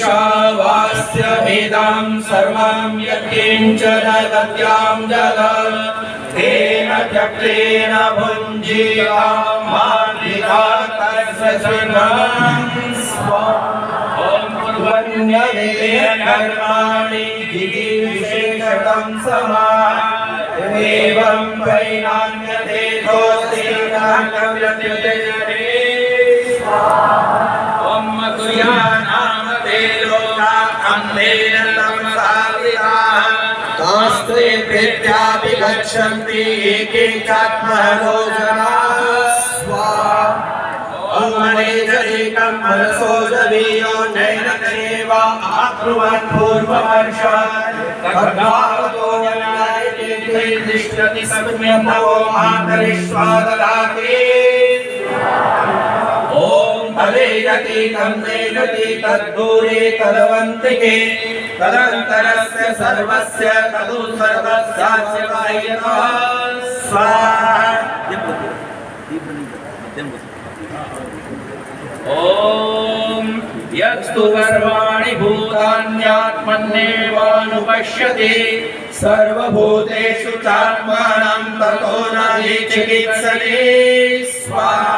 ईशावास्य वेदां सर्वं यत्किञ्चन तद्यां जगत् तेन त्यक्तेन भुञ्जीतां कर्माणि विशेषतं समा एवं वैनान्यते ओम मधुयानाम ते लोका अन्धेन तमसाविराः तास्ते प्रेत्याभिगच्छन्ति एकेकात्मनो जनाः स्वाहा ओम मनेजरेकं मनसो जवीयो नैनक्षेवा आकृवन् पूर्ववर्षात् तद्भावतो न्यायते तिष्ठति सम्यक्तवो मातरिष्वाददाते ओम तदेयति तन्देयति तद्दूरे तदवन्तिके तदन्तरस्य सर्वस्य तदु सर्वस्यास्य वायतः स्वाहा ओम यस्तु सर्वाणि भूतान्यात्मन्येवानुपश्यति सर्वभूतेषु चात्मानं ततो न हि चिकित्सते स्वाहा।